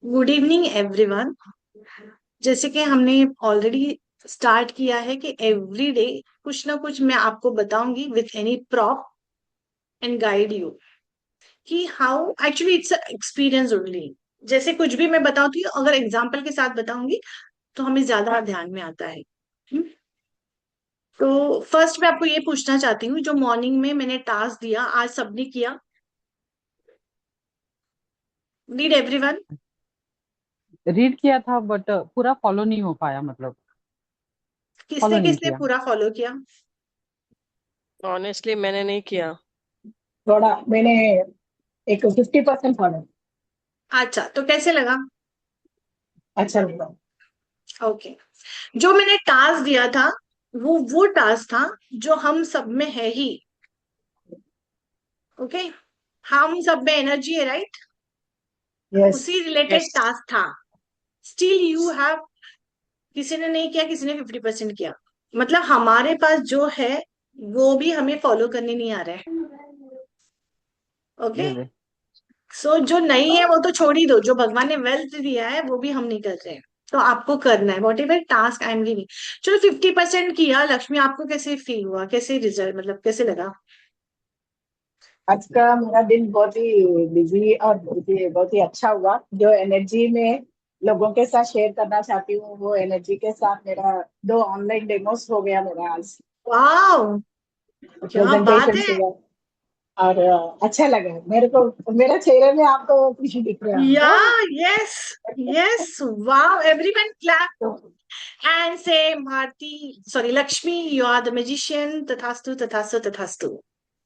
Good evening everyone. जैसे कि हमने ऑलरेडी स्टार्ट किया है कि एवरी डे कुछ ना कुछ मैं आपको बताऊंगी with any prop and guide you कि how actually it's experience only. जैसे कुछ भी मैं बताती हूँ अगर एग्जाम्पल के साथ बताऊंगी तो हमें ज्यादा ध्यान में आता है। हम्म? तो फर्स्ट मैं आपको ये पूछना चाहती हूँ, जो मॉर्निंग में मैंने टास्क दिया आज सबने किया? Did everyone? रीड किया था बट पूरा फॉलो नहीं हो पाया, मतलब किसने फॉलो नहीं किसने किया। पूरा फॉलो किया? ऑनेस्टली मैंने नहीं किया। थोड़ा मैंने एक 50% फॉलो। अच्छा, तो कैसे लगा? अच्छा लगा। ओके। जो मैंने टास्क दिया था वो टास्क था जो हम सब में है ही। ओके। हम सब में एनर्जी है, राइट? यस। उसी रिलेटेड यस। टास्क था। स्टिल यू हैव, किसी ने नहीं किया, किसी ने 50% किया। मतलब हमारे पास जो है वो भी हमें फॉलो करने नहीं आ रहा है। ओके। जी जी। सो जो नहीं है वो तो छोड़ ही दो, जो भगवान ने वेल्थ दिया है वो भी हम नहीं कर रहे हैं। तो आपको करना है what ever task I am giving. चलो 50% किया। लक्ष्मी, आपको कैसे फील हुआ, कैसे रिजल्ट, मतलब कैसे लगा? आज का मेरा दिन बहुत ही बिजी और बहुत ही अच्छा हुआ। जो एनर्जी में लोगों के साथ शेयर करना चाहती हूँ, वो एनर्जी के साथ मेरा 2 ऑनलाइन डेमोस हो गया मेरा आज। वाह, क्या बात प्रेजेंटेशन है। हुआ और अच्छा लगा मेरे को। मेरे चेहरे में आपको खुशी दिख रहा या, है यस, यस, वाह, एवरीवन क्लैप तो एंड से Bharati, sorry Lakshmi, you are the magician. तथास्तु तथास्तु तथास्तु।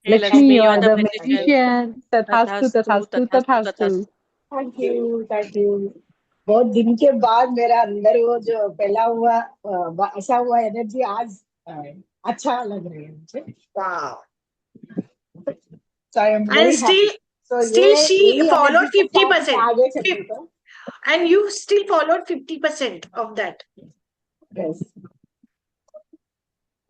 हे Lakshmi, Lakshmi, you you are are the the magician. Magician. तथास्तु तथास्तु तथास्तु तथास्तु तथास्तु। तथास्तु। Thank you, thank you. बहुत दिन के बाद मेरा अंदर वो जो फैला हुआ बसा हुआ एनर्जी आज अ, अच्छा लग रहा है मुझे। वाह। So I am and very still, happy. So ये स्टिल शी यही फॉलोड एनर्जी के साथ मैं 50%। आगे चलूंगा। And you still followed 50% of that. Yes.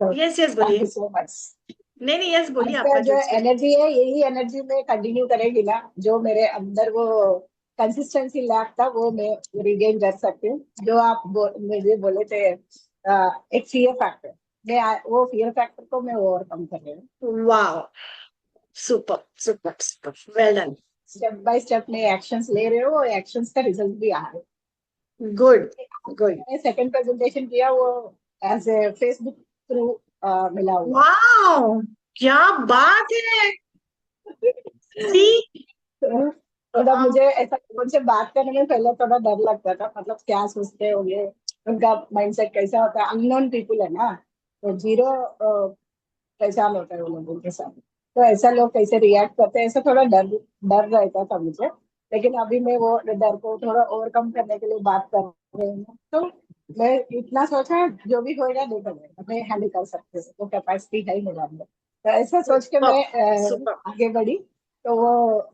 तो यस, यस, थैंक बोलिए। You so much. नहीं नहीं, यस बोलिए, आपका आपका जो जो एक्सपीरियंस। एनर्जी है, यही एनर्जी में कंटिन्यू करेगी ना। जो मेरे अंदर वो कंसिस्टेंसी लैक था, वो मैं रिगेन कर सकती हूँ। जो आप मुझे बोले थे एक फियर फैक्टर, मैं वो फियर फैक्टर को मैं ओवरकम कर रही हूँ। वाह, super super super, well done. Step by step में एक्शंस ले रहे हो, एक्शंस का रिजल्ट भी आ रहा है। Good, good. मैंने सेकंड प्रेजेंटेशन किया, वो एज ए फेसबुक थ्रू मिला हुआ। वाह, क्या बात है। सी, तो थोड़ा मुझे ऐसा उनसे बात करने में पहले थोड़ा डर लगता था, मतलब क्या सोचते होंगे, उनका माइंडसेट कैसा होता है। अननोन पीपल है ना, तो जीरो पहचान होता है वो लोगों के साथ। तो ऐसा लोग कैसे रिएक्ट करते हैं, ऐसा थोड़ा डर डर रहता था मुझे। लेकिन अभी मैं वो डर को थोड़ा ओवरकम करने के लिए बात कर रही हूँ। तो मैं इतना सोचा, जो भी होएगा देखा जाएगा, मैं हैंडल कर सकती हूँ, वो कैपेसिटी है ही मेरे अंदर। तो ऐसा सोच के सुपर मैं सुपर। आगे बढ़ी। तो वो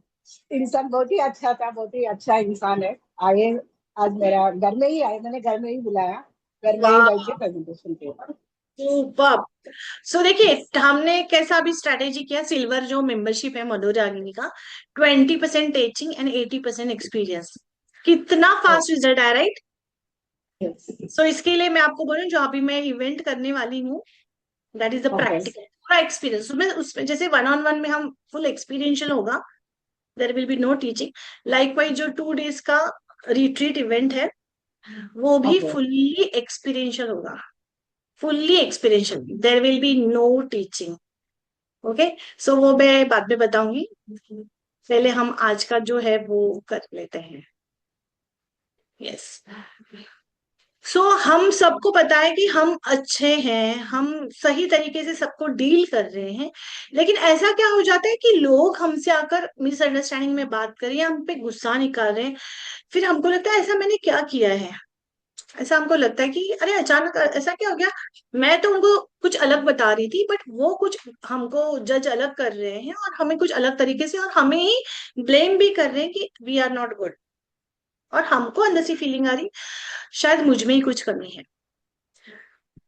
इंसान बहुत ही अच्छा था, बहुत ही अच्छा इंसान है। आए, आज मेरा घर में ही आए, मैंने घर में ही बुलाया, घर में ही बैठ वाह, के प्रेजेंटेशन किया। सुपर। सो देखिए, हमने कैसा अभी स्ट्रेटेजी किया। सिल्वर जो मेंबरशिप है मधुर रागिनी का, 20% टीचिंग एंड 80% एक्सपीरियंस। कितना फास्ट रिजल्ट आया, राइट? सो इसके लिए मैं आपको बोलूं, जो अभी मैं इवेंट करने वाली हूँ, that is the okay. Practical पूरा एक्सपीरियंस। उसमें जैसे वन ऑन वन में हम फुल एक्सपीरियंशियल होगा, there will be no teaching. Likewise जो 2 days का रिट्रीट इवेंट है वो भी ओके। फुल्ली एक्सपीरियंशियल होगा। Fully experiential, there will be no teaching. Okay. So वो मैं बाद में बताऊंगी। पहले हम आज का जो है वो कर लेते हैं। यस। सो हम सबको पता है कि हम अच्छे हैं, हम सही तरीके से सबको डील कर रहे हैं। लेकिन ऐसा क्या हो जाता है कि लोग हमसे आकर मिसअंडरस्टैंडिंग में बात करें या हम पे गुस्सा निकाल रहे हैं। फिर हमको लगता है ऐसा मैंने क्या किया है। ऐसा हमको लगता है कि अरे अचानक ऐसा क्या हो गया। मैं तो उनको कुछ अलग बता रही थी बट वो कुछ हमको जज अलग कर रहे हैं और हमें कुछ अलग तरीके से, और हमें ही ब्लेम भी कर रहे हैं कि वी आर नॉट गुड। और हमको अंदर से फीलिंग आ रही शायद मुझ में ही कुछ कमी है।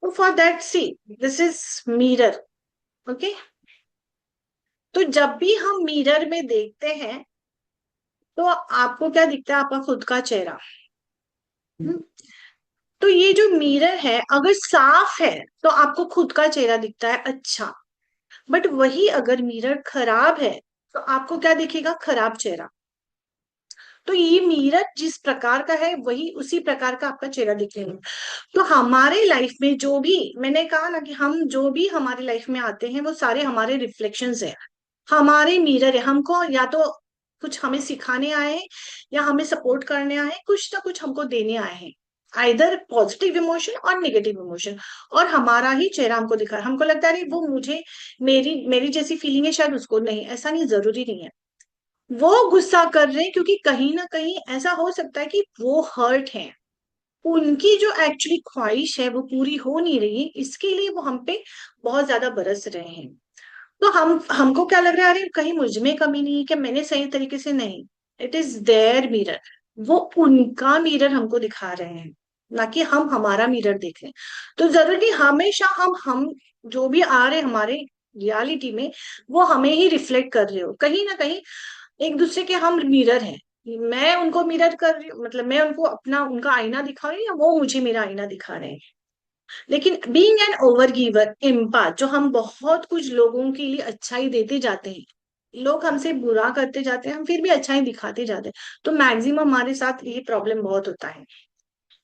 तो for that see, this is mirror. Okay. तो जब भी हम मिरर में देखते हैं तो आपको क्या दिखता है? आपका खुद का चेहरा। हम्म? तो ये जो मिरर है अगर साफ है तो आपको खुद का चेहरा दिखता है अच्छा, बट वही अगर मिरर खराब है तो आपको क्या दिखेगा? खराब चेहरा। तो ये मिरर जिस प्रकार का है वही उसी प्रकार का आपका चेहरा दिखेगा। तो हमारे लाइफ में जो भी, मैंने कहा ना कि हम जो भी हमारी लाइफ में आते हैं वो सारे हमारे रिफ्लेक्शंस है, हमारे मिरर है। हमको या तो कुछ हमें सिखाने आए हैं या हमें सपोर्ट करने आए हैं, कुछ ना कुछ हमको देने आए हैं, आइदर पॉजिटिव इमोशन और नेगेटिव इमोशन। और हमारा ही चेहरा हमको दिखा रहा है। हमको लगता है अरे वो मुझे, मेरी मेरी जैसी फीलिंग है, शायद उसको नहीं। ऐसा नहीं, जरूरी नहीं है। वो गुस्सा कर रहे हैं क्योंकि कहीं ना कहीं ऐसा हो सकता है कि वो हर्ट है, उनकी जो एक्चुअली ख्वाहिश है वो पूरी हो नहीं रही है, इसके लिए वो हम पे बहुत ज्यादा बरस रहे हैं। तो हमको क्या लग रहा है? अरे कहीं मुझ में कमी नहीं है क्या? मैंने सही तरीके से नहीं। It is there mirror. वो उनका मिरर हमको दिखा रहे हैं, ना कि हम हमारा मिरर देख रहे हैं। तो जरूरी हमेशा हम जो भी आ रहे हमारे रियलिटी में वो हमें ही रिफ्लेक्ट कर रहे हो कहीं ना कहीं। एक दूसरे के हम मिरर हैं। मैं उनको मिरर कर रही हूँ, मतलब मैं उनको अपना उनका आईना दिखा रही हूँ या वो मुझे मेरा आईना दिखा रहे हैं। लेकिन बीइंग एन ओवर गिवर एम्पाथ, जो हम बहुत कुछ लोगों के लिए अच्छाई देते जाते हैं, लोग हमसे बुरा करते जाते हैं, हम फिर भी अच्छाई दिखाते जाते हैं। तो मैक्सिमम हमारे साथ ये प्रॉब्लम बहुत होता है।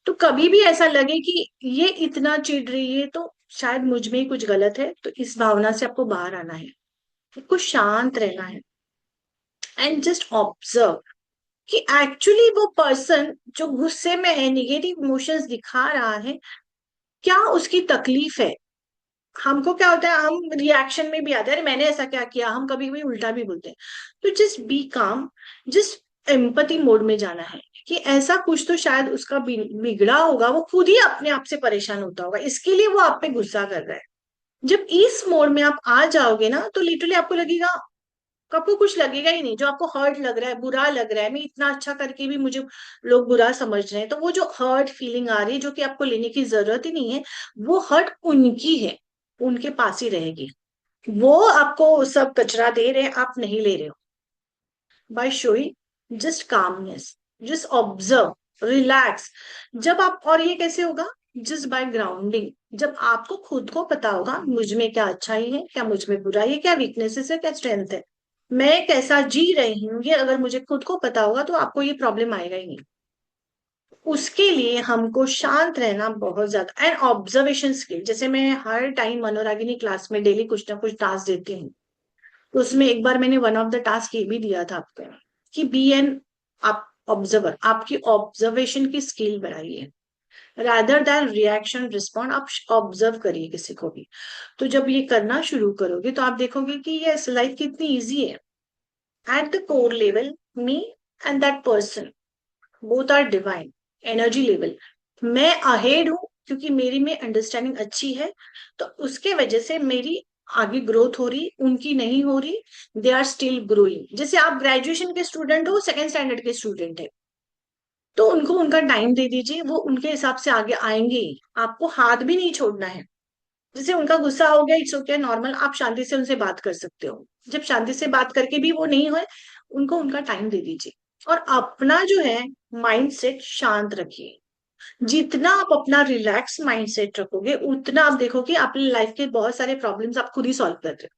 तो कभी भी ऐसा लगे कि ये इतना चिढ़ रही है तो शायद मुझ में ही कुछ गलत है, तो इस भावना से आपको बाहर आना है, आपको शांत रहना है एंड जस्ट ऑब्जर्व कि एक्चुअली वो पर्सन जो गुस्से में है, निगेटिव इमोशंस दिखा रहा है, क्या उसकी तकलीफ है। हमको क्या होता है, हम रिएक्शन में भी आते हैं, अरे मैंने ऐसा क्या किया, हम कभी कभी उल्टा भी बोलते हैं। तो जस्ट बी काम, जस्ट एम्पैथी मोड में जाना है कि ऐसा कुछ तो शायद उसका बिगड़ा होगा, वो खुद ही अपने आप से परेशान होता होगा, इसके लिए वो आप पे गुस्सा कर रहा है। जब इस मोड में आप आ जाओगे ना तो लिटरली आपको लगेगा, आपको कुछ लगेगा ही नहीं। जो आपको हर्ट लग रहा है, बुरा लग रहा है, मैं इतना अच्छा करके भी मुझे लोग बुरा समझ रहे हैं, तो वो जो हर्ट फीलिंग आ रही है जो कि आपको लेने की जरूरत ही नहीं है, वो हर्ट उनकी है, उनके पास ही रहेगी। वो आपको सब कचरा दे रहे हैं, आप नहीं ले रहे हो। By showing just calmness, just observe, relax. जब आप, और ये कैसे होगा? Just by grounding. जब आपको खुद को पता होगा मुझ में क्या अच्छाई है, क्या मुझ में बुराई है, क्या वीकनेसेस है, क्या स्ट्रेंथ है, मैं कैसा जी रही हूँ, ये अगर मुझे खुद को पता होगा तो आपको ये प्रॉब्लम आएगा ही नहीं। उसके लिए हमको शांत रहना बहुत ज्यादा, एंड ऑब्जर्वेशन स्किल। जैसे मैं हर टाइम मनोरागिनी क्लास में डेली कुछ ना कुछ टास्क देती हूँ, तो उसमें एक बार मैंने वन ऑफ द टास्क ये भी दिया था आपको कि बी एन आप ऑब्जर्वर, आपकी ऑब्जर्वेशन की स्किल बढ़ाइए, रादर देन रिएक्शन रिस्पॉन्ड। आप ऑब्जर्व करिए किसी को भी। तो जब ये करना शुरू करोगे तो आप देखोगे कि ये लाइफ कितनी इजी है। At the core level, me and that person both are divine energy level. मैं अहेड हूं क्योंकि मेरी में अंडरस्टैंडिंग अच्छी है, तो उसके वजह से मेरी आगे ग्रोथ हो रही, उनकी नहीं हो रही। They are still growing. जैसे आप ग्रेजुएशन के स्टूडेंट हो, सेकेंड स्टैंडर्ड के स्टूडेंट है, तो उनको उनका टाइम दे दीजिए, वो उनके हिसाब से आगे आएंगे ही। आपको हाथ भी नहीं छोड़ना है। जैसे उनका गुस्सा हो गया, इट्स ओके, नॉर्मल, आप शांति से उनसे बात कर सकते हो। जब शांति से बात करके भी वो नहीं हुए, उनको उनका टाइम दे दीजिए और अपना जो है माइंड सेट शांत रखिए। जितना आप अपना रिलैक्स माइंड सेट रखोगे उतना आप देखोगे अपनी लाइफ के बहुत सारे प्रॉब्लम्स आप खुद ही सॉल्व कर रहे हो।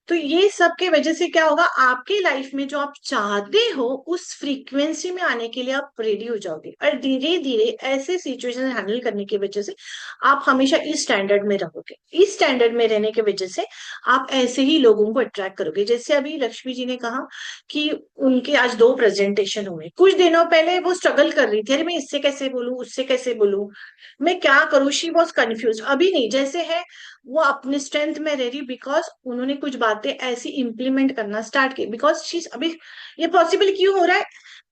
तो ये सब के वजह से क्या होगा, आपके लाइफ में जो आप चाहते हो उस फ्रीक्वेंसी में आने के लिए आप रेडी हो जाओगे, और धीरे धीरे ऐसे सिचुएशन हैंडल करने की वजह से आप हमेशा इस स्टैंडर्ड में रहोगे। इस स्टैंडर्ड में रहने की वजह से आप ऐसे ही लोगों को अट्रैक्ट करोगे। जैसे अभी लक्ष्मी जी ने कहा कि उनके आज 2 प्रेजेंटेशन हुए, कुछ दिनों पहले वो स्ट्रगल कर रही थी, अरे मैं इससे कैसे बोलूं, उससे कैसे बोलूं, मैं क्या करूं, शी वॉज कंफ्यूज। अभी नहीं, जैसे है वो अपने स्ट्रेंथ में रह रही, बिकॉज उन्होंने कुछ बातें ऐसी इंप्लीमेंट करना स्टार्ट की, बिकॉज शी अभी, ये पॉसिबल क्यों हो रहा है?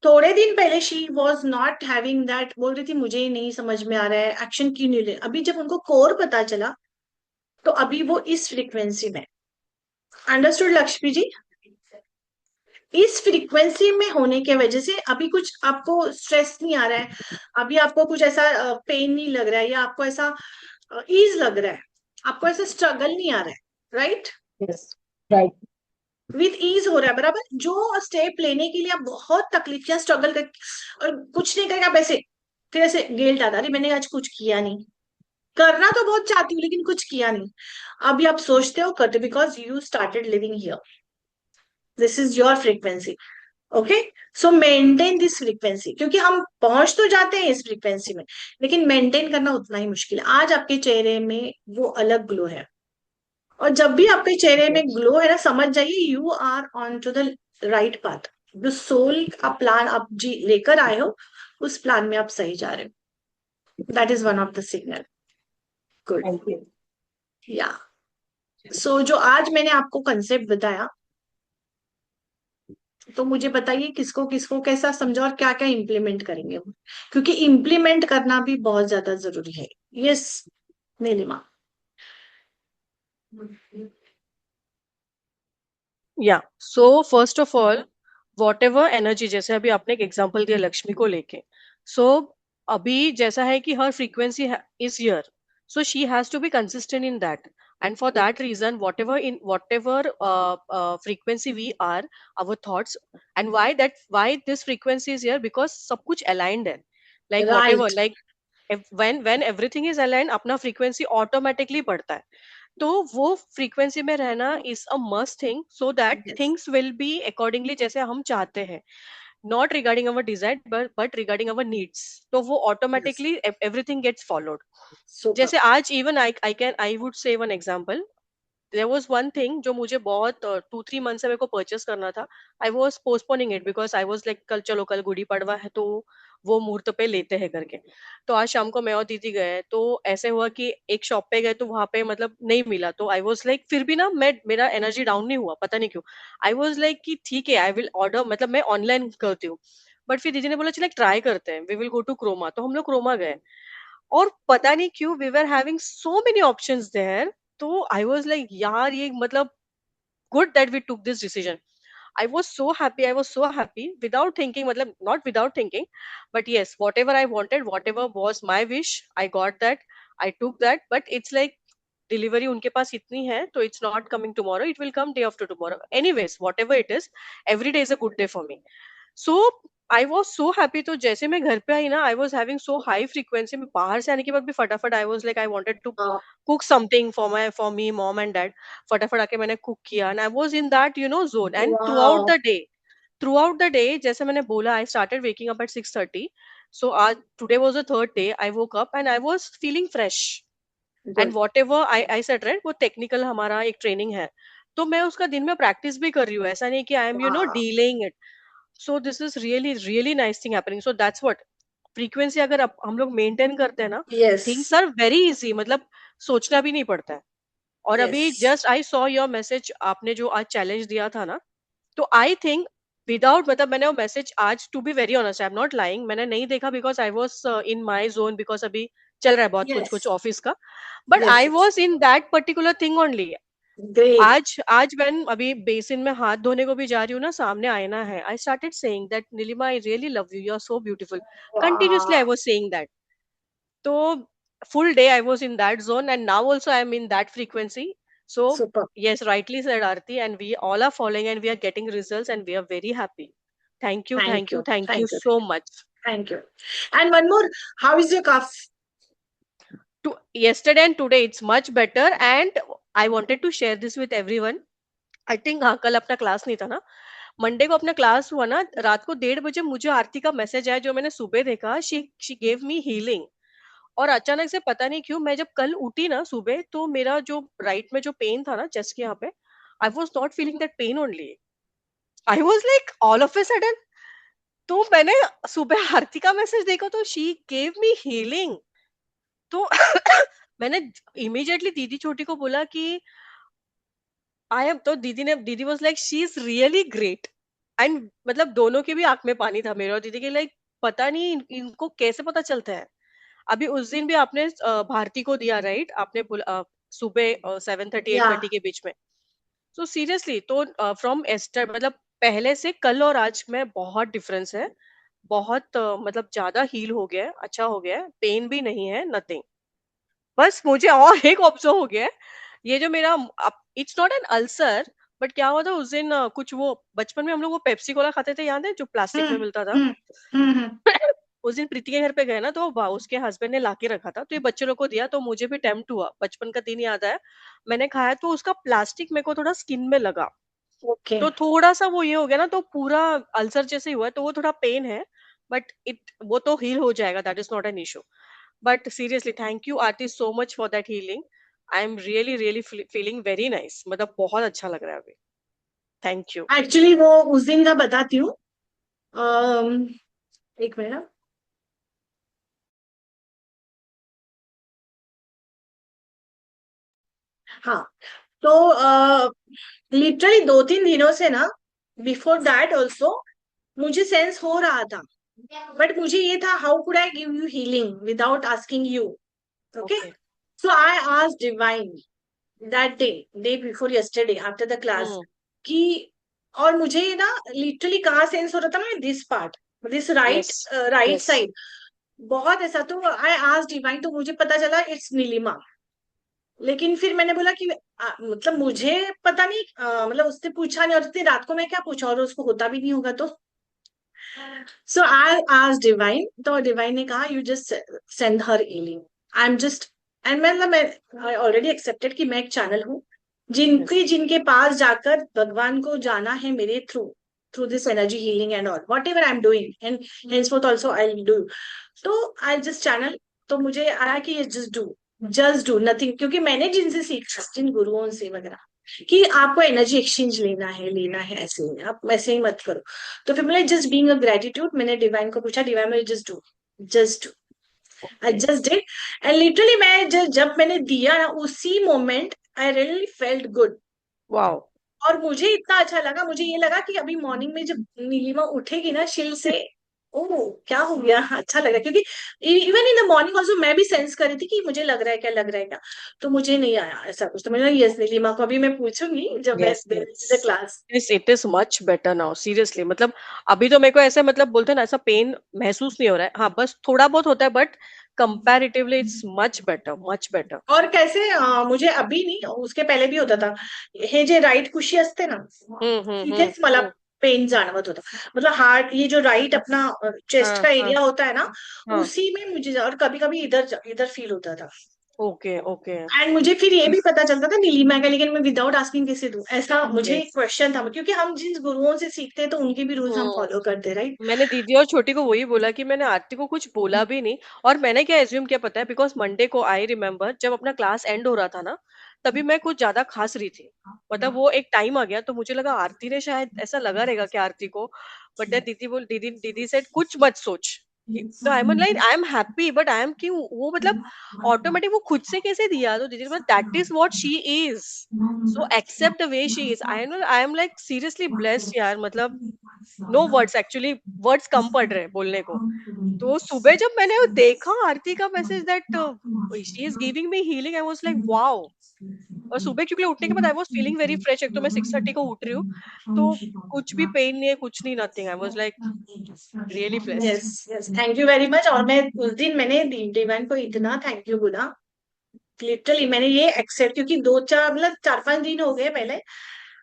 थोड़े दिन पहले she was not having that, बोल रही थी मुझे ही नहीं समझ में आ रहा है, एक्शन क्यों नहीं ले। अभी जब उनको कोर पता चला तो अभी वो इस फ्रीक्वेंसी में, अंडरस्टूड लक्ष्मी जी? इस फ्रीक्वेंसी में होने के वजह से अभी कुछ आपको स्ट्रेस नहीं आ रहा है, अभी आपको कुछ ऐसा पेन नहीं लग रहा है, या आपको ऐसा ईज लग रहा है, आपको ऐसा स्ट्रगल नहीं आ रहा है, right? Yes, right. With ease हो रहा है, बराबर। जो स्टेप लेने के लिए आप बहुत तकलीफ या स्ट्रगल कर और कुछ नहीं करके आप ऐसे फिर ऐसे गिल्ट आता, अरे मैंने आज कुछ किया नहीं। करना तो बहुत चाहती हूँ लेकिन कुछ किया नहीं। अभी आप सोचते हो करते, because you started living here, this is your frequency. Okay, so maintain this frequency, क्योंकि हम पहुंच तो जाते हैं इस फ्रीक्वेंसी में, लेकिन मेंटेन करना उतना ही मुश्किल है। आज आपके चेहरे में वो अलग ग्लो है, और जब भी आपके चेहरे में ग्लो है ना, समझ जाइए you are on to the right path. जो सोल का प्लान आप जी लेकर आए हो, उस प्लान में आप सही जा रहे हो। That is one of the signal. Good. Thank you. या सो जो आज मैंने आपको कंसेप्ट बताया, तो मुझे बताइए किसको किसको कैसा समझा और क्या क्या इम्प्लीमेंट करेंगे हम, क्योंकि इम्प्लीमेंट करना भी बहुत ज्यादा जरूरी है। यस नीलिमा। या so first of all, what ever energy, जैसे अभी आपने एक एग्जांपल दिया लक्ष्मी को लेके, सो अभी जैसा है कि हर frequency is here, so she has to be consistent in that, and for that reason whatever frequency we are, our thoughts, and why this frequency is here, because सब कुछ aligned है, like whatever, right. like when everything is aligned, अपना frequency automatically बढ़ता है। तो वो frequency में रहना is a must thing, so that yes, things will be accordingly जैसे हम चाहते हैं, not regarding our desire but regarding our needs, तो वो yes, automatically everything gets followed. Super. जैसे आज even I would say one example, there was one thing जो मुझे बहुत 2-3 मंथ से मेरे को परचेस करना था। I was postponing it because I was like कल चलो, कल गुड़ी पड़वा है तो वो मुहूर्त पे लेते हैं करके। तो आज शाम को मैं और दीदी गए, तो ऐसे हुआ कि एक शॉप पे गए तो वहां पे मतलब नहीं मिला, तो आई वाज लाइक, फिर भी ना मैं मेरा एनर्जी डाउन नहीं हुआ, पता नहीं क्यों। आई वाज लाइक कि ठीक है, आई विल ऑर्डर, मतलब मैं ऑनलाइन करती हूँ। बट फिर दीदी ने बोला चल एक ट्राई करते हैं, we will go to Croma, तो हम लोग क्रोमा गए। और पता नहीं क्यों we were having so many options there, तो आई वाज लाइक यार ये मतलब good that we took this decision. I was so happy without thinking, matlab not without thinking, but yes, whatever I wanted, whatever was my wish, I got that, I took that, but it's like delivery उनके पास इतनी है तो it's not coming tomorrow, it will come day after tomorrow, anyways whatever it is, every day is a good day for me. So I was so happy, तो जैसे मैं घर पे आई ना, I was having so high frequency, में बाहर से आने के बाद भी फटाफट I was like I wanted to cook something for me mom and dad. फटाफट आके मैंने कुक किया and I was in that zone, and वाह। थ्रू आउट द डे जैसे मैंने बोला, I started waking up at 6:30। सो आज today was the third day, I woke up and I was feeling fresh. And good. What ever I said right, वो technical हमारा एक training है, तो मैं उसका दिन में प्रैक्टिस भी कर रही हूँ, ऐसा नहीं कि आई एम वाह। Delaying it. So this is really really nice thing happening, so that's what frequency अगर हम लोग मेंटेन करते हैं ना, yes. Things are very easy, मतलब सोचना भी नहीं पड़ता है। और यस। अभी just I saw your message, आपने जो आज चैलेंज दिया था ना, तो आई थिंक विदाउट, मतलब मैंने वो मैसेज आज, to be very honest I am not lying, मैंने नहीं देखा because I was in my zone, because अभी चल रहा है बहुत कुछ यस। कुछ ऑफिस का, but yes. I was in that particular thing only. Great. आज आज when अभी बेसिन में हाथ धोने को भी जा रही हूँ ना, सामने आईना है, I started saying that Neelima I really love you, you are so beautiful, continuously I वाह। Was saying that. तो full day I was in that zone, and now also I am in that frequency. So super. yes, rightly said Aarti, and we all are following and we are getting results and we are very happy. Thank you, thank thank you, you, thank you thank you, so much. Thank you. And one more, how is your cough? To yesterday and today it's much better, and I wanted to share this with everyone. I think हाँ, कल अपना class नहीं था ना, Monday को अपना class हुआ ना, रात को 1:30 बजे मुझे आरती का मैसेज आया जो मैंने सुबह देखा, शी गेव मी हीलिंग। और अचानक से पता नहीं क्यों, मैं जब कल उठी ना सुबह, तो मेरा जो राइट में जो पेन था ना चेस्ट के यहाँ पे, I was not feeling that pain only, I was like all of a sudden. तो मैंने सुबह आरती का मैसेज देखा तो शी गेव मी हीलिंग। तो मैंने इमीडिएटली दीदी छोटी को बोला कि आई एम, तो दीदी was like she is really great. And मतलब दोनों के भी आंख में पानी था, मेरे और दीदी के, लाइक पता नहीं इनको कैसे पता चलता है। अभी उस दिन भी आपने भारती को दिया राइट, आपने सुबह 7:30 या 8:30 के बीच में। सो सीरियसली, तो फ्रॉम एस्टर, मतलब पहले से कल और आज में बहुत डिफरेंस है, बहुत मतलब ज्यादा हील हो गया है, अच्छा हो गया है, पेन भी नहीं है, नथिंग। बस मुझे और एक ऑब्जर्व हो गया है, ये जो मेरा, it's not an ulcer, but क्या हुआ था उस दिन, कुछ वो बचपन में हम लोग वो पेप्सी कोला खाते थे, याद है, जो प्लास्टिक में हम्म मिलता था। हम्म हम्म उस दिन प्रीति के घर पे गए ना, तो उसके हस्बैंड ने लाके रखा था, तो ये बच्चे लोग को दिया, तो मुझे भी टेम्प्ट हुआ, बचपन का दिन याद है। मैंने खाया तो उसका प्लास्टिक मेरे को थोड़ा स्किन में लगा, ओके। तो थोड़ा सा वो ये हो गया ना, तो पूरा अल्सर जैसे ही हुआ है, तो वो थोड़ा पेन है। बट वो तो हील हो जाएगा, that is not an issue. But seriously thank you Aarti so much for that healing. I am really really feeling very nice, मतलब बहुत अच्छा लग रहा है अभी। Thank you. एक्चुअली वो उस दिन का बताती हूँ। अम, एक मिनट। हाँ, तो लिटरली 2-3 दिनों से ना, बिफोर दैट ऑल्सो मुझे सेंस हो रहा था, बट मुझे ये था how could I give you healing without asking you. Okay, okay. So I asked divine that day before yesterday after the class hmm. कि, और मुझे ना लिटरली कहाँ सेंस हो रहा था ना, this part, this right yes. Right yes. Side, बहुत ऐसा। तो आई आस्क्ड डिवाइन, तो मुझे पता चला इट्स नीलिमा। लेकिन फिर मैंने बोला कि मतलब मुझे पता नहीं, मतलब उससे पूछा नहीं, और इतनी रात को मैं क्या पूछा, और उसको होता भी नहीं होगा तो। सो आई आज डिवाइन, तो डिवाइन ने कहा you just send her healing, I am just, and मतलब मैं ऑलरेडी एक्सेप्टेड कि मैं एक चैनल हूँ, यस। जिनके पास जाकर भगवान को जाना है मेरे through, through this energy healing and all what ever I am doing, and henceforth also I will do. तो आई जस्ट चैनल, तो मुझे आया कि ये जस्ट डू नथिंग, क्योंकि मैंने जिनसे सीखा, जिन गुरुओं से वगैरह, कि आपको एनर्जी एक्सचेंज लेना है, ऐसे ही आप वैसे ही मत करो। तो फिर मैंने जस्ट बीइंग अ ग्रेटिट्यूड, मैंने डिवाइन को पूछा, डिवाइन में just do, I okay. Just did, and literally मैं जब मैंने दिया ना, उसी moment I really felt good. Wow. और मुझे इतना अच्छा लगा, मुझे ये लगा कि अभी मॉर्निंग में जब नीलिमा उठेगी ना शिल से, ओ क्या हो गया, अच्छा लगा, क्योंकि even in the morning also मैं भी सेंस कर रही थी कि मुझे लग रहा है क्या, लग रहा है क्या। तो मुझे नहीं आया ऐसा कुछ, तो मैंने यस नीलिमा को अभी मैं पूछूंगी जब मैं yes. The yes. Class. Yes, it is much better now, seriously. मतलब अभी तो मेरे को ऐसे, मतलब बोलते हैं ना, ऐसा पेन महसूस नहीं हो रहा है, हाँ बस थोड़ा बहुत होता है, but comparatively it's much better, much better. और कैसे मुझे अभी नहीं, उसके पहले भी होता था, हे जे राईट कुशी असते ना, तिथेच मला हम्म। पेन जाणवत होता, मतलब हार्ट, ये जो राइट अपना चेस्ट हाँ का हाँ एरिया होता है ना, हाँ। उसी में मुझे, और कभी कभी इधर इधर फील होता था। Okay okay. एंड मुझे फिर ये भी पता चलता था नीलिमा का, लेकिन मैं विदाउट आस्किंग कैसे दूं, ऐसा मुझे एक यस। क्वेश्चन था, क्योंकि हम जिन गुरुओं से सीखते हैं तो उनके भी रूल्स हम हम्म। फॉलो करते, राइट। मैंने दीदी और छोटी को वही बोला कि मैंने आरती को कुछ बोला भी नहीं। और मैंने क्या एज्यूम किया पता है, बिकॉज मंडे को आई रिमेम्बर जब अपना क्लास एंड हो रहा था ना, तभी मैं कुछ ज्यादा खास रही थी। मतलब वो एक टाइम आ गया, तो मुझे लगा आरती ने शायद ऐसा लगा रहेगा कि आरती को। बट दीदी दीदी सेड कुछ मत सोच। तो आई am like I am happy, but I am क्यों, वो मतलब ऑटोमेटिक वो खुद से कैसे दिया, तो दीदी ने that is what she is, so accept the way she is. I am like seriously blessed यार, मतलब no words actually, words come पड़ रहे हैं बोलने को। तो सुबह जब मैंने वो देखा आरती का message that she is giving me healing, I was like wow. और सुबह क्योंकि उठने के बाद I was feeling very fresh, एक तो मैं 6:30 को उठ रही हूँ, तो कुछ भी पेन नहीं है, कुछ नहीं, nothing, I was like really blessed. Yes yes, thank you very much. और मैं उस दिन मैंने डिवाइन को इतना थैंक यू बोला, लिटरली मैंने ये एक्सेप्ट, क्योंकि 4-5 दिन हो गए पहले,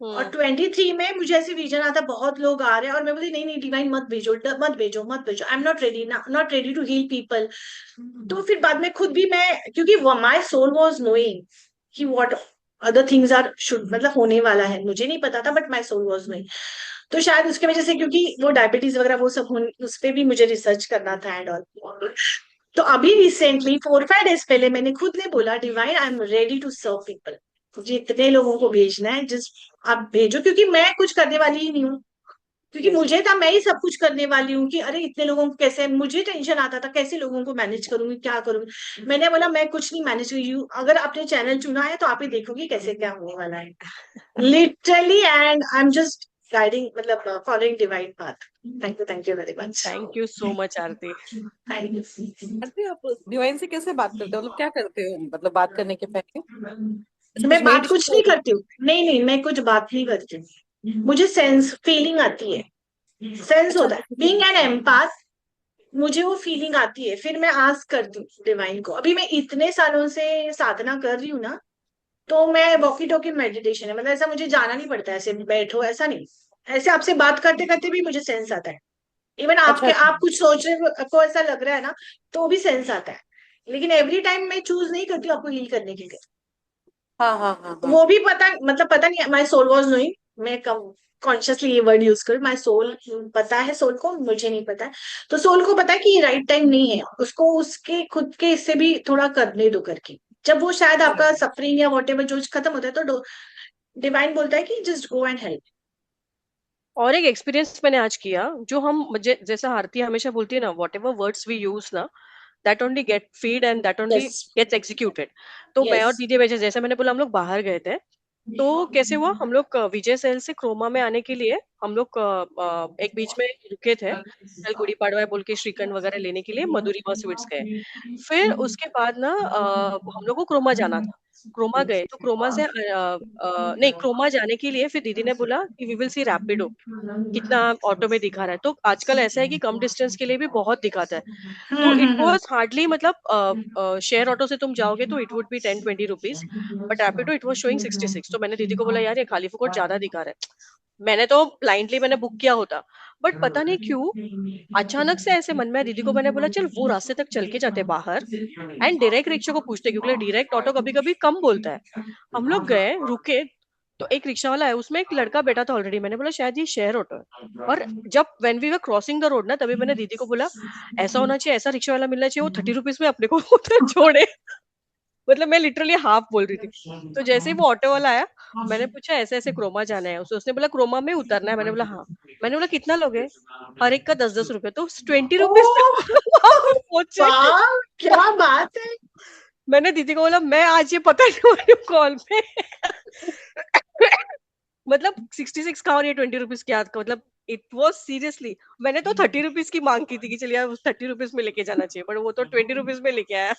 और हम्म। 23 में मुझे ऐसे विजन आता बहुत लोग आ रहे हैं, और मैं बोली नहीं नहीं डिवाइन मत भेजो, मत भेजो, मत भेजो, आई एम नॉट रेडी ना, not ready to heal people. तो फिर बाद में खुद भी मैं, क्योंकि माई सोल वॉज नोइंग कि what other things are should, मतलब होने वाला है, मुझे नहीं पता था, but my soul was knowing. तो शायद उसकी वजह से, क्योंकि वो डायबिटीज वगैरह वो सब उस पर भी मुझे रिसर्च करना था एंड ऑल। तो अभी रिसेंटली 4-5 डेज पहले मैंने खुद ने बोला divine I am ready to serve people, मुझे इतने लोगों को भेजना है, जिस आप भेजो, क्योंकि मैं कुछ करने वाली ही नहीं हूँ। क्योंकि यस। मुझे था मैं ही सब कुछ करने वाली हूँ कि अरे इतने लोगों को कैसे, मुझे टेंशन आता था कैसे लोगों को मैनेज करूंगी, क्या करूंगी। मैंने बोला मैं कुछ नहीं मैनेज करूँ, अगर आपने चैनल चुना है तो आप ही देखोगे कैसे क्या होने वाला है, literally, and I am just guiding, मतलब following divine path. Thank you very much. Thank you so much Aarti. Thank you. Aarti, आप डिवाइन से कैसे बात करते हो, मतलब क्या करते हो, मतलब बात करने के पहले ऐसे कुछ मैं बात मेडिटेशन कुछ नहीं करती हूँ, नहीं नहीं मैं कुछ बात नहीं करती हूँ, मुझे सेंस फीलिंग आती है, सेंस अच्छा होता है, अच्छा, बीइंग एन एम्पाथ, मुझे वो फीलिंग आती है, फिर मैं आस्क करती हूँ डिवाइन को। अभी मैं इतने सालों से साधना कर रही हूँ ना, तो मैं वॉकी टॉकी मेडिटेशन है, मतलब ऐसा मुझे जाना नहीं पड़ता है, ऐसे बैठो ऐसा नहीं, ऐसे आपसे बात करते करते भी मुझे सेंस आता है। इवन अच्छा आपके अच्छा। आप कुछ सोच रहे हो, आपको ऐसा लग रहा है ना, तो भी सेंस आता है। लेकिन एवरी टाइम मैं चूज नहीं करती हूँ आपको हील करने के लिए। हाँ हाँ हाँ हाँ। वो भी पता, मतलब पता नहीं, माई सोल वॉज नोइंग, मैं कम कॉन्शियसली ये वर्ड यूज कर, माई सोल, पता है सोल को, मुझे नहीं पता है। तो सोल को पता है कि ये राइट टाइम नहीं है, उसको उसके खुद के इससे भी थोड़ा करने दो करके। जब वो शायद आपका सफरिंग या वॉट एवर जो खत्म होता है, तो डिवाइन बोलता है कि जस्ट गो एंड हेल्प। और एक एक्सपीरियंस मैंने आज किया, जो हम मुझे जैसा आरती हमेशा बोलती है ना, whatever words we use ना, that only get feed and that only yes, gets executed. तो मैं यस। और दीदी वैसे, जैसे मैंने बोला, हम लोग बाहर गए थे। तो कैसे हुआ, हम लोग विजय सेल से क्रोमा में आने के लिए हम लोग एक बीच में रुके थे, कल गुड़ी पड़वा बोल के श्रीखंड वगैरह लेने के लिए मधुरिमा स्वीट्स गए। फिर उसके बाद ना हम लोग को क्रोमा जाना था। क्रोमा गए तो क्रोमा से नहीं, क्रोमा जाने के लिए फिर दीदी ने बोला कि वी विल सी रैपिडो कितना ऑटो में दिखा रहा है। तो आजकल ऐसा है कि कम डिस्टेंस के लिए भी बहुत दिखाता है। तो इट हम्म। वाज हार्डली, मतलब शेयर ऑटो से तुम जाओगे तो it would be 10-20 rupees, but Rapido it was showing 66। तो मैंने दीदी को बोला, यार ये खाली फुकट ज्यादा दिखा रहा है। मैंने तो ब्लाइंडली मैंने बुक किया होता, बट पता नहीं क्यों अचानक से ऐसे मन में आया। दीदी को मैंने बोला, चल वो रास्ते तक चल के जाते बाहर एंड डायरेक्ट रिक्शा को पूछते, क्योंकि डायरेक्ट ऑटो कभी कभी कम बोलता है। हम लोग गए, रुके, तो एक रिक्शा वाला है, उसमें एक लड़का बैठा था ऑलरेडी। मैंने बोला शायद ये शेयर ऑटो है। और जब when we were crossing the road ना, तभी मैंने दीदी को बोला, ऐसा होना चाहिए, ऐसा रिक्शा वाला मिलना चाहिए, वो 30 रुपीज में अपने को उधर छोड़े। मतलब मैं लिटरली हाफ बोल रही थी। तो जैसे ही वो ऑटो वाला आया, मैंने पूछा ऐसे ऐसे क्रोमा जाना है, उसने बोला क्रोमा में उतरना है। मैंने बोला हाँ। मैंने बोला कितना लोगे, हर एक का 10-10 रुपए, तो 20 रुपीज में ओह, हम लोग वहां पे पहुंचे। वाह, क्या बात है। मैंने दीदी को बोला, मैं आज ये पता नहीं वाली हूँ कॉल पे। मतलब 66 का और ये 20 रुपीज क्या का, मतलब इट वॉज सीरियसली। मैंने तो 30 रुपीज की मांग की थी कि चलिए उस 30 रुपीज में लेके जाना चाहिए, बट वो तो 20 रुपीज में लेके आया।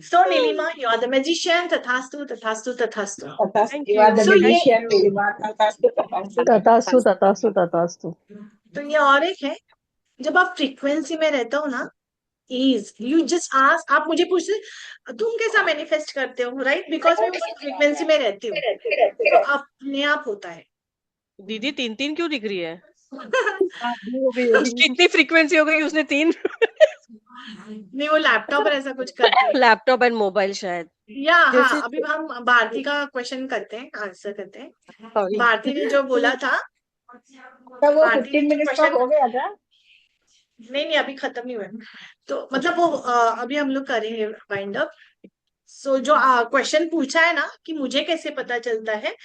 So Nilima, you are the magician. Tathastu, tathastu, tathastu. Thank You you, are the So ये, thank magician, you. Nilima. Tatastu, tatastu, तथास्तु tatastu. तथास्तु तथास्तु। तो ये और एक है, जब आप फ्रीक्वेंसी में रहते हो ना, इज यू जस्ट आस्क, आप मुझे पूछते तुम कैसा मैनिफेस्ट करते हो, राइट, बिकॉज मैं उस फ्रीक्वेंसी में रहती हूँ, तो अपने आप होता है। दीदी 3-3 क्यों दिख रही है? हाँ, ये हो गई होगी। कितनी फ्रीक्वेंसी हो गई उसने, 3? नहीं, वो लैपटॉप अच्छा, पर ऐसा कुछ करती है। लैपटॉप एंड मोबाइल शायद। या हाँ, जैसे अभी हम भारती का क्वेश्चन करते हैं, आंसर करते हैं। सॉरी। भारती ने जो बोला था, तो वो भारती ने 15 जो मिनट्स का क्वेश्चन, हो गया क्या? नहीं नहीं, अभी खत्म नहीं हुआ है। तो मतलब वो अभी हम लोग करेंगे वाइंड अप। सो जो क्वेश्चन पूछा है ना कि मुझे कैसे पता चलता है,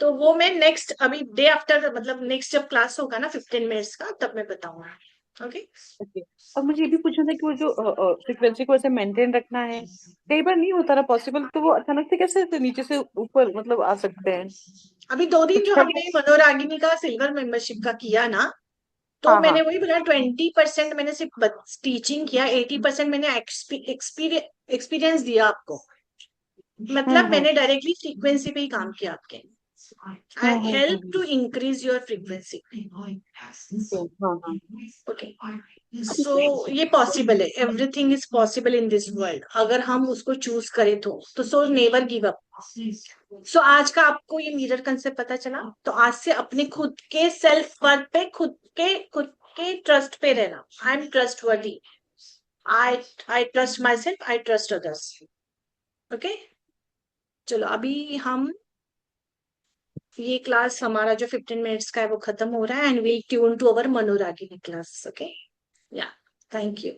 तो वो मैं नेक्स्ट, अभी डे आफ्टर, मतलब नेक्स्ट जब क्लास होगा ना 15 मिनट्स का, तब मैं बताऊंगा। ओके। ओके। अब मुझे ये भी पूछना था कि वो जो फ्रीक्वेंसी को ऐसे मेंटेन रखना है, कई बार नहीं होता ना पॉसिबल, तो वो अचानक से कैसे ऐसे नीचे से ऊपर मतलब आ सकते हैं? अभी 2 दिन कुछ जो है हमने क्या? मनोरागिनी का सिल्वर मेंबरशिप का किया ना, तो हाँ हाँ। मैंने वही बोला, 20% मैंने सिर्फ टीचिंग किया, 80% मैंने एक्सपीरियंस दिया आपको। मतलब हम्म। मैंने डायरेक्टली फ्रीक्वेंसी पे ही काम किया आपके। I help hmm. to increase your frequency. हाँ हाँ। Okay. So ये पॉसिबल है, everything is possible in this world, अगर हम उसको चूज करें तो सो नेवर गिव अप। सो आज का आपको ये मिरर कंसेप्ट पता चला, तो आज से अपने खुद के सेल्फ वर्थ पे, खुद के ट्रस्ट पे रहना। आई एम ट्रस्ट वर्दी, I trust my self, I trust others. Okay, चलो अभी हम, ये क्लास हमारा जो 15 मिनट्स का है वो खत्म हो रहा है, and we tune to our Manoragini class. Okay, yeah, thank you.